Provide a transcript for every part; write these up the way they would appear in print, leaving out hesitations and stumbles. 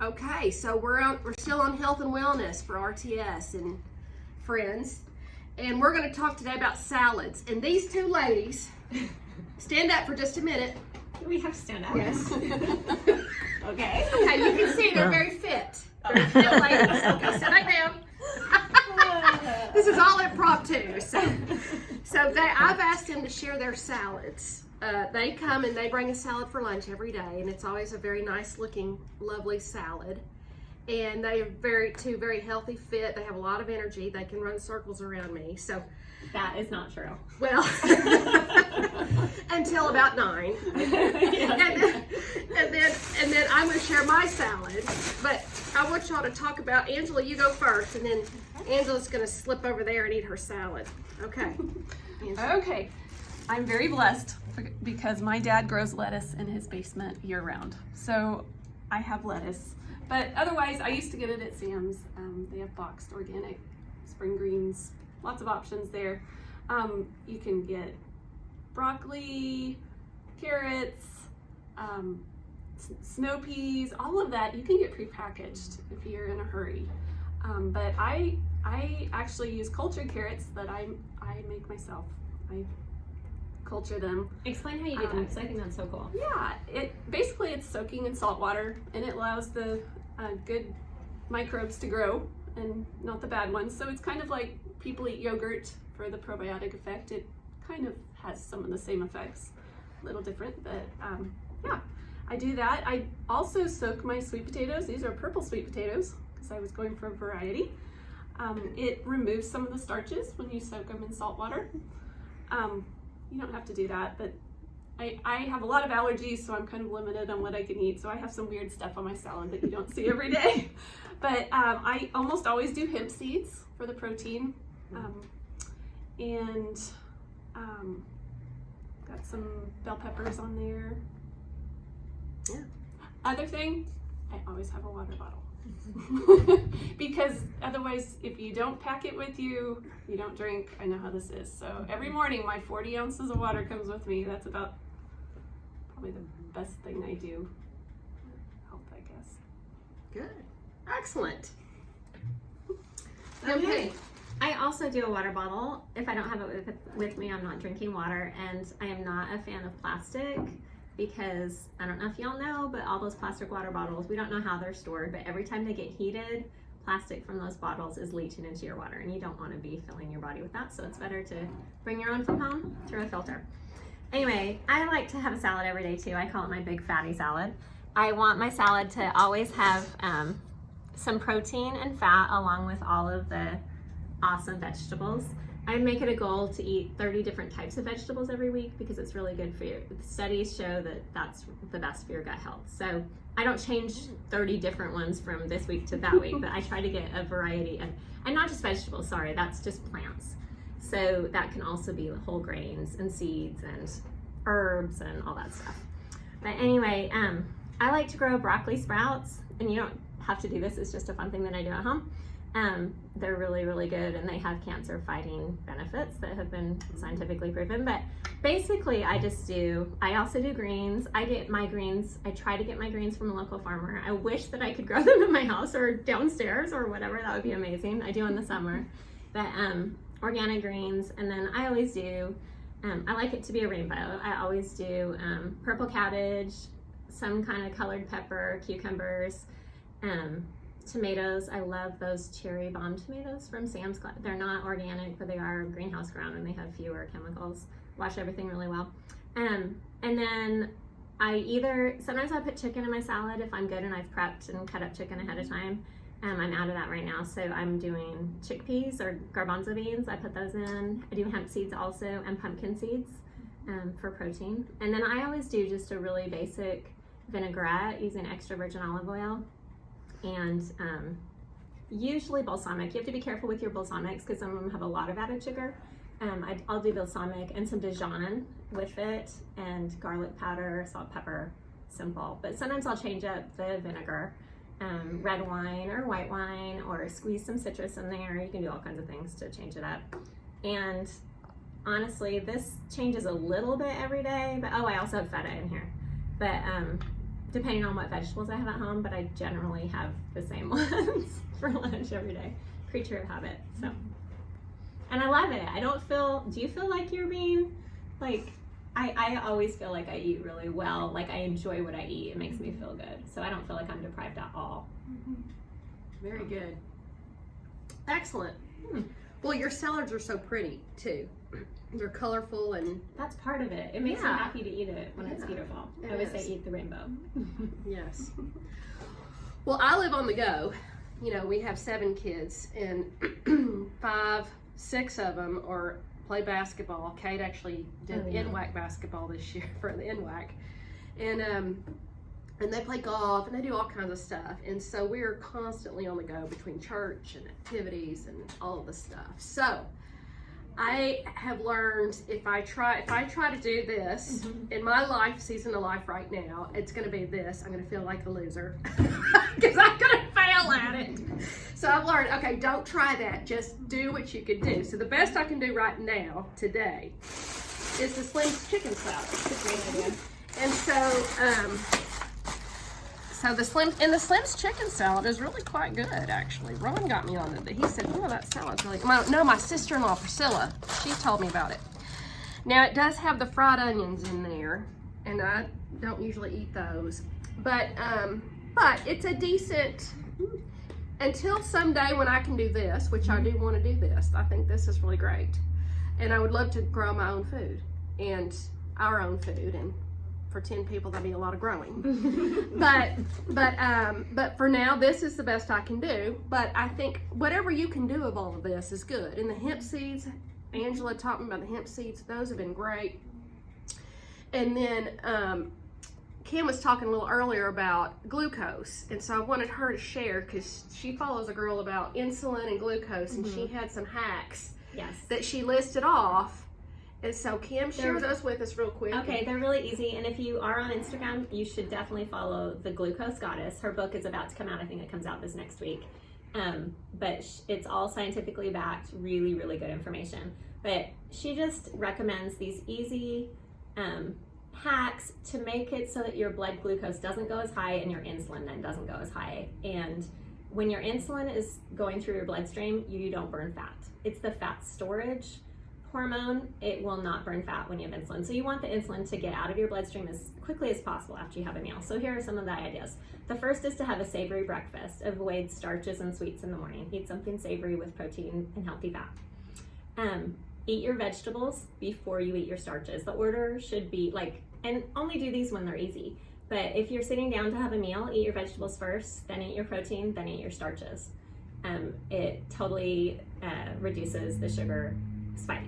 Okay, so we're still on health and wellness for RTS and friends, and we're going to talk today about salads. And these two ladies, stand up for just a minute. We have to stand up. Yes. Okay. Okay, you can see they're very fit. Very fit ladies. Okay, sit back down. This is all impromptu. So I've asked them to share their salads. They come and they bring a salad for lunch every day, and it's always a very nice looking, lovely salad. And they are very healthy, fit. They have a lot of energy. They can run circles around me. So that is not true. Well, until about 9. Yes. And then I'm going to share my salad. But I want y'all to talk about, Angela, you go first, and then Angela's going to slip over there and eat her salad. Okay. Angela. Okay. I'm very blessed because my dad grows lettuce in his basement year round. So I have lettuce. But otherwise, I used to get it at Sam's. They have boxed organic spring greens, lots of options there. You can get broccoli, carrots, snow peas, all of that. You can get prepackaged if you're in a hurry. But I actually use cultured carrots that I make myself. I culture them. Explain how you do that, because I think that's so cool. Yeah, it's soaking in salt water, and it allows the good microbes to grow and not the bad ones. So it's kind of like people eat yogurt for the probiotic effect. It kind of has some of the same effects, a little different, but yeah, I do that. I also soak my sweet potatoes. These are purple sweet potatoes because I was going for a variety. It removes some of the starches when you soak them in salt water. You don't have to do that, but I have a lot of allergies, so I'm kind of limited on what I can eat. So I have some weird stuff on my salad that you don't see every day. But I almost always do hemp seeds for the protein. And got some bell peppers on there. Yeah. Other thing, I always have a water bottle. Because otherwise, if you don't pack it with you, you don't drink. I know how this is. So every morning, my 40 ounces of water comes with me. That's about probably the best thing I do. Health, I guess. Good. Excellent. Okay. I also do a water bottle. If I don't have it with me, I'm not drinking water, and I am not a fan of plastic. Because I don't know if y'all know, but all those plastic water bottles, we don't know how they're stored, but every time they get heated, plastic from those bottles is leaching into your water, and you don't want to be filling your body with that. So it's better to bring your own from home through a filter. Anyway, I like to have a salad every day too. I call it my big fatty salad. I want my salad to always have some protein and fat along with all of the awesome vegetables. I make it a goal to eat 30 different types of vegetables every week because it's really good for you. Studies show that that's the best for your gut health. So I don't change 30 different ones from this week to that week, but I try to get a variety of, and not just vegetables, sorry, that's just plants. So that can also be whole grains and seeds and herbs and all that stuff. But anyway, I like to grow broccoli sprouts, and you don't have to do this, it's just a fun thing that I do at home. They're really good, and they have cancer fighting benefits that have been scientifically proven. But basically I also do greens. I try to get my greens from a local farmer. I wish that I could grow them in my house or downstairs or whatever. That would be amazing. I do in the summer. But organic greens, and then I always do, I like it to be a rainbow. I always do purple cabbage, some kind of colored pepper, cucumbers, tomatoes. I love those cherry bomb tomatoes from Sam's Club. They're not organic, but they are greenhouse grown, and they have fewer chemicals. Wash everything really well. And then sometimes I put chicken in my salad if I'm good and I've prepped and cut up chicken ahead of time. I'm out of that right now, so I'm doing chickpeas or garbanzo beans. I put those in. I do hemp seeds also, and pumpkin seeds for protein. And then I always do just a really basic vinaigrette using extra virgin olive oil. And usually balsamic. You have to be careful with your balsamics because some of them have a lot of added sugar. I'll do balsamic and some Dijon with it, and garlic powder, salt, pepper, simple. But sometimes I'll change up the vinegar, red wine or white wine, or squeeze some citrus in there. You can do all kinds of things to change it up. And honestly, this changes a little bit every day, but I also have feta in here. But depending on what vegetables I have at home, but I generally have the same ones for lunch every day. Creature of habit. So, and I love it. I don't feel. Do you feel like you're being like? I always feel like I eat really well. Like I enjoy what I eat. It makes me feel good. So I don't feel like I'm deprived at all. Very good. Excellent. Well, your salads are so pretty too. They're colorful and That's part of it. It makes me happy to eat it when it's Yeah, beautiful. it I always say is. eat the rainbow. yes. Well, I live on the go. You know, we have 7 kids, and 5, 6 of them are play basketball. Kate actually did NWAC basketball this year for the NWAC, and they play golf and they do all kinds of stuff. And so we're constantly on the go between church and activities and all of the stuff. So I have learned if I try to do this in my life, season of life right now, it's going to be this. I'm going to feel like a loser because I'm going to fail at it. So I've learned, okay, don't try that. Just do what you can do. So the best I can do right now, today, is the Slim's chicken salad. It's a great idea. And so the Slim's chicken salad is really quite good, actually. Ron got me on it. He said, "Oh, that salad's really good." No, my sister-in-law Priscilla, she told me about it. Now it does have the fried onions in there, and I don't usually eat those, but it's a decent. Until someday when I can do this, which I do want to do this. I think this is really great, and I would love to grow my own food and our own food and. For 10 people, that'd be a lot of growing. but for now, this is the best I can do. But I think whatever you can do of all of this is good. And the hemp seeds, Angela taught me about the hemp seeds. Those have been great. And then Kim was talking a little earlier about glucose. And so I wanted her to share because she follows a girl about insulin and glucose. And she had some hacks that she listed off. And so Kim, share those with us real quick. Okay, they're really easy. And if you are on Instagram, you should definitely follow the Glucose Goddess. Her book is about to come out. I think it comes out this next week. But it's all scientifically backed, really, really good information. But she just recommends these easy hacks to make it so that your blood glucose doesn't go as high and your insulin then doesn't go as high. And when your insulin is going through your bloodstream, you don't burn fat. It's the fat storage hormone. It will not burn fat when you have insulin. So you want the insulin to get out of your bloodstream as quickly as possible after you have a meal. So here are some of the ideas. The first is to have a savory breakfast. Avoid starches and sweets in the morning. Eat something savory with protein and healthy fat. Eat your vegetables before you eat your starches. The order should be and only do these when they're easy. But if you're sitting down to have a meal, eat your vegetables first, then eat your protein, then eat your starches. It totally reduces the sugar spike.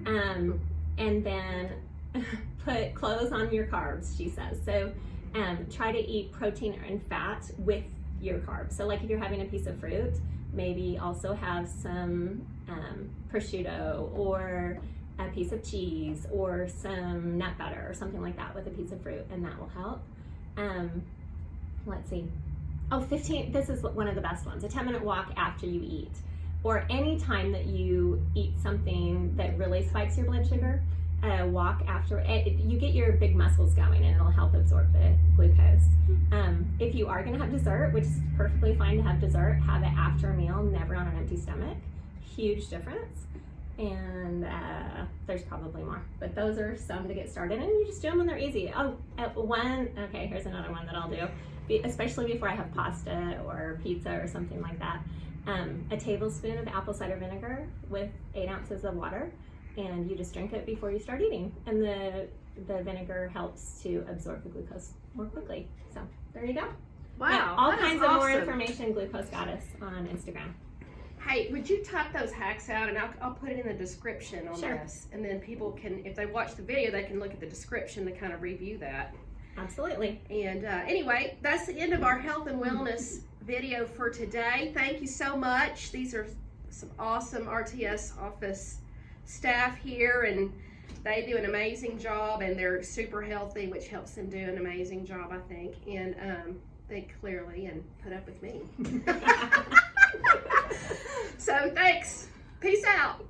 And then put clothes on your carbs, she says. So try to eat protein and fat with your carbs. So like if you're having a piece of fruit, maybe also have some prosciutto or a piece of cheese or some nut butter or something like that with a piece of fruit, and that will help. Let's see. Oh, this is one of the best ones. A 10-minute walk after you eat. Or any time that you eat something that really spikes your blood sugar, walk after it. You get your big muscles going and it'll help absorb the glucose. If you are gonna have dessert, which is perfectly fine to have dessert, have it after a meal, never on an empty stomach. Huge difference. And there's probably more, but those are some to get started, and you just do them when they're easy. Okay, here's another one that I'll do, especially before I have pasta or pizza or something like that. A tablespoon of apple cider vinegar with 8 ounces of water, and you just drink it before you start eating. And the vinegar helps to absorb the glucose more quickly. So there you go. Wow, all that kinds is of more awesome. information, Glucose Goddess on Instagram. Hey, would you type those hacks out, and I'll put it in the description on this, and then people can, if they watch the video, they can look at the description to kind of review that. Absolutely. And anyway, that's the end of our health and wellness video for today. Thank you so much. These are some awesome RTS office staff here, and they do an amazing job, and they're super healthy, which helps them do an amazing job, I think, and think clearly and put up with me. So thanks. Peace out.